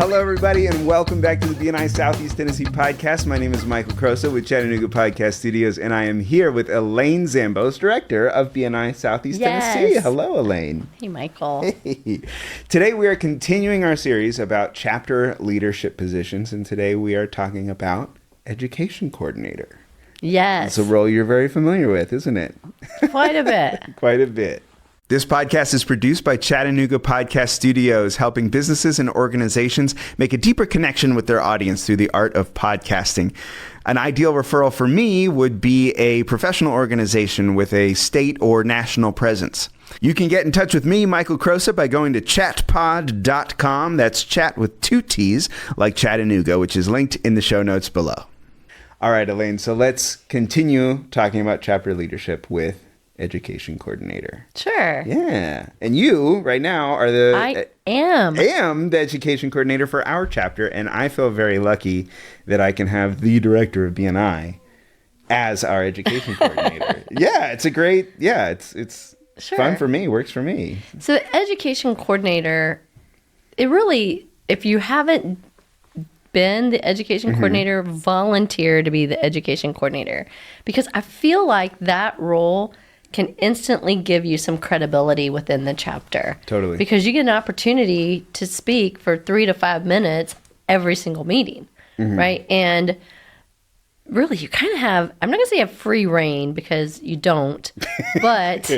Hello, everybody, and welcome back to the BNI Southeast Tennessee podcast. My name is Michael Crosa with Chattanooga Podcast Studios, and I am here with Elaine Zambos, director of BNI Southeast Tennessee. Hello, Elaine. Hey, Michael. Hey. Today, we are continuing our series about chapter leadership positions, and today we are talking about education coordinator. Yes. It's a role you're very familiar with, isn't it? Quite a bit. Quite a bit. This podcast is produced by Chattanooga Podcast Studios, helping businesses and organizations make a deeper connection with their audience through the art of podcasting. An ideal referral for me would be a professional organization with a state or national presence. You can get in touch with me, Michael Crosa, by going to chatpod.com. That's chat with two T's, like Chattanooga, which is linked in the show notes below. All right, Elaine, so let's continue talking about chapter leadership with education coordinator. Sure. Yeah. And you right now are I am the education coordinator for our chapter, and I feel very lucky that I can have the director of BNI as our education coordinator. Yeah, it's a great, it's Sure. fun for me, works for me. So the education coordinator, it really, if you haven't been the education coordinator, volunteer to be the education coordinator, because I feel like that role can instantly give you some credibility within the chapter. Totally. Because you get an opportunity to speak for 3 to 5 minutes every single meeting, right? And really, you kind of have, I'm not going to say you have free reign because you don't, but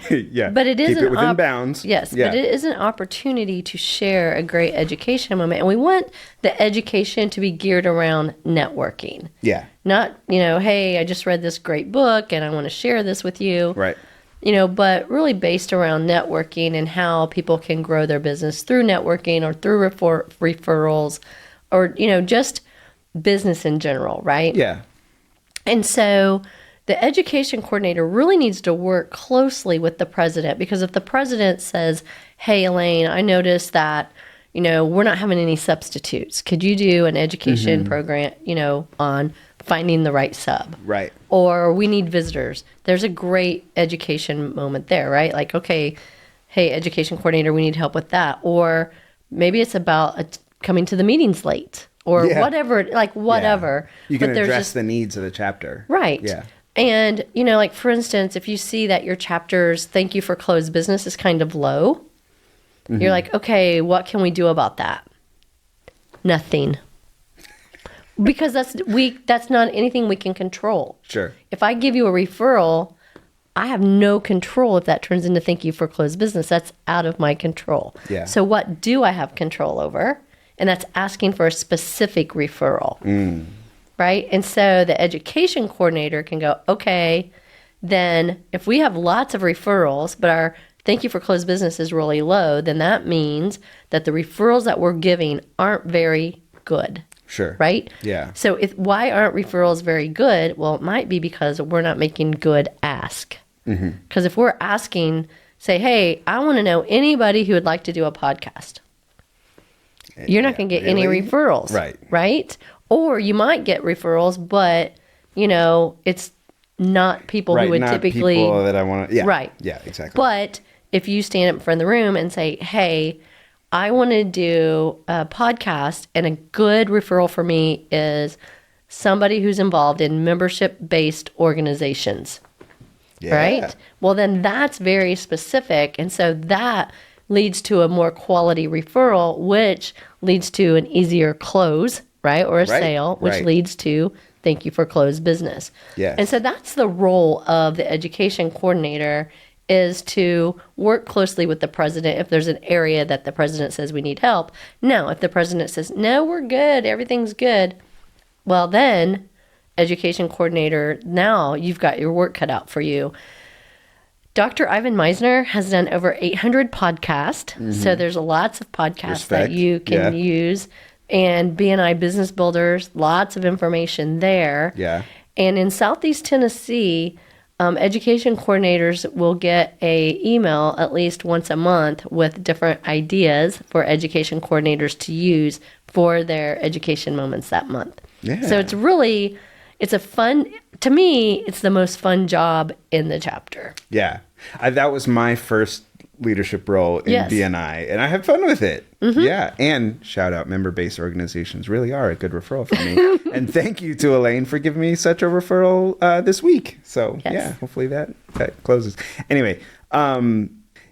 Yeah. but it is Keep it within bounds. Yes, Yeah. but it is an opportunity to share a great education moment. And we want the education to be geared around networking. Yeah. Not, hey, I just read this great book and I want to share this with you. Right. But really based around networking and how people can grow their business through networking or through referrals or, just business in general, right? Yeah. And so the education coordinator really needs to work closely with the president, because if the president says, hey, Elaine, I noticed that, we're not having any substitutes. Could you do an education program, on finding the right sub? Right. Or we need visitors. There's a great education moment there, right? Like, okay, hey, education coordinator, we need help with that. Or maybe it's about coming to the meetings late. Or whatever. Yeah. You can But there's address the needs of the chapter. Right. Yeah. And, for instance, if you see that your chapter's thank you for closed business is kind of low, you're like, okay, what can we do about that? Nothing. Because that's not anything we can control. Sure. If I give you a referral, I have no control if that turns into thank you for closed business. That's out of my control. Yeah. So what do I have control over? And that's asking for a specific referral, right? And so the education coordinator can go, okay, then if we have lots of referrals, but our thank you for closed business is really low, then that means that the referrals that we're giving aren't very good. Sure. Right? Yeah. So why aren't referrals very good? Well, it might be because we're not making good ask. Because if we're asking, say, hey, I want to know anybody who would like to do a podcast. You're not going to get any referrals. Right. Right? Or you might get referrals, but, it's not people who would not typically. People that I want to. Yeah. Right. Yeah, exactly. But if you stand up in front of the room and say, hey, I want to do a podcast, and a good referral for me is somebody who's involved in membership-based organizations. Yeah. Right? Well, then that's very specific. And so that leads to a more quality referral, which leads to an easier close, right? Or a sale, which leads to thank you for closed business. Yes. And so that's the role of the education coordinator, is to work closely with the president if there's an area that the president says we need help. Now, if the president says, no, we're good, everything's good, well then, education coordinator, now you've got your work cut out for you. Dr. Ivan Meisner has done over 800 podcasts, so there's lots of podcasts that you can use, and BNI Business Builders, lots of information there. Yeah. And in Southeast Tennessee, education coordinators will get a email at least once a month with different ideas for education coordinators to use for their education moments that month. Yeah. So it's a fun, to me, it's the most fun job in the chapter. Yeah. That was my first leadership role in Yes. BNI, and I have fun with it. Yeah, and shout out, member-based organizations really are a good referral for me. And thank you to Elaine for giving me such a referral this week. So Yes. yeah, hopefully that closes. Anyway,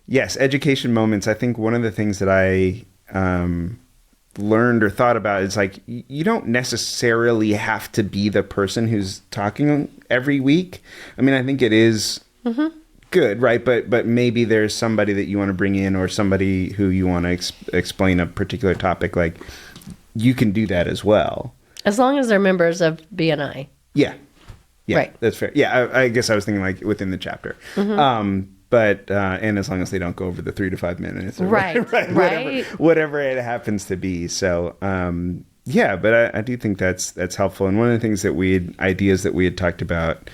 yes, education moments. I think one of the things that I learned or thought about is like you don't necessarily have to be the person who's talking every week. I mean, I think it is good, right? But maybe there's somebody that you want to bring in, or somebody who you want to explain a particular topic. Like you can do that as well, As long as they're members of BNI. yeah, Right. That's fair. Yeah, I guess I was thinking like within the chapter. But and as long as they don't go over the 3 to 5 minutes, or Right. whatever it happens to be. So yeah, but I do think that's helpful. And one of the things that ideas that we had talked about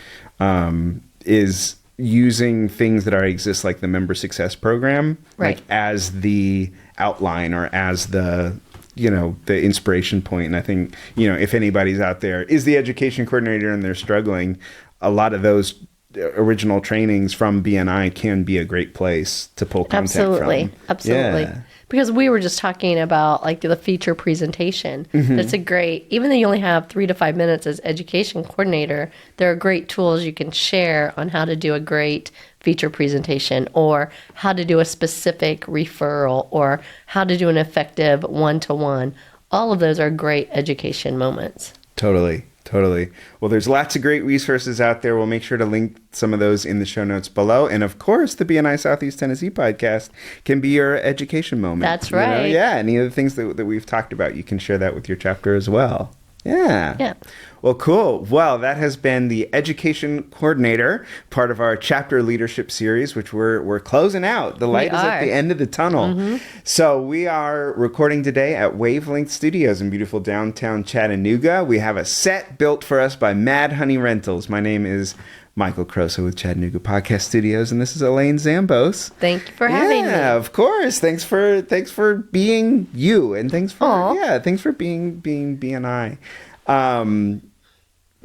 is using things that already exist, like the member success program, Right. like as the outline or as the the inspiration point. And I think, if anybody's out there is the education coordinator and they're struggling, a lot of those original trainings from BNI can be a great place to pull content from. Absolutely. Yeah. Because we were just talking about like the feature presentation. That's a great, even though you only have 3 to 5 minutes as education coordinator, there are great tools you can share on how to do a great feature presentation, or how to do a specific referral, or how to do an effective one-to-one. All of those are great education moments. Totally. Well, there's lots of great resources out there. We'll make sure to link some of those in the show notes below. And of course, the BNI Southeast Tennessee podcast can be your education moment. That's right. Yeah. Any of the things that we've talked about, you can share that with your chapter as well. Yeah. Well, cool. Well, that has been the education coordinator, part of our chapter leadership series, which we're closing out. The light is at the end of the tunnel. So we are recording today at Wavelength Studios in beautiful downtown Chattanooga. We have a set built for us by Mad Honey Rentals. My name is Michael Crosa with Chattanooga Podcast Studios, and this is Elaine Zambos. Thank you for having me. Yeah, of course. Thanks for being you, and thanks for being BNI.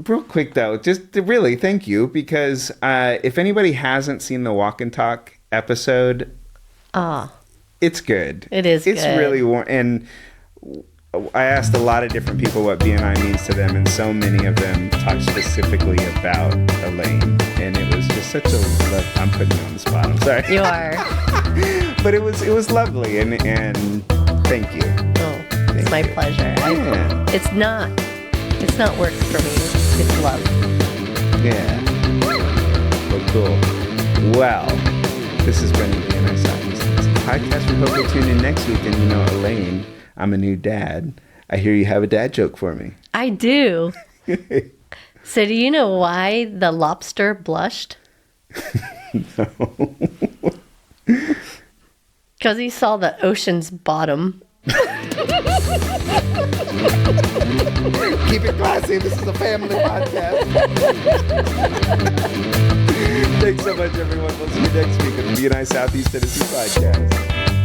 Real quick though, just really thank you, because if anybody hasn't seen the Walk and Talk episode, it's good. It is It's good. really and I asked a lot of different people what BNI means to them, and so many of them talked specifically about Elaine, and it was just such a I'm putting you on the spot. I'm sorry. You are. But it was lovely, and thank you. Oh, it's my pleasure. Yeah. It's not work for me. It's love. Yeah. Well, cool. Well, this has been the BNI Southeast Tennessee podcast. We hope you'll tune in next week. And Elaine, I'm a new dad. I hear you have a dad joke for me. I do. So do you know why the lobster blushed? No. Because he saw the ocean's bottom. Keep it classy. This is a family podcast. Thanks so much, everyone. We'll see you next week on the BNI Southeast Tennessee podcast.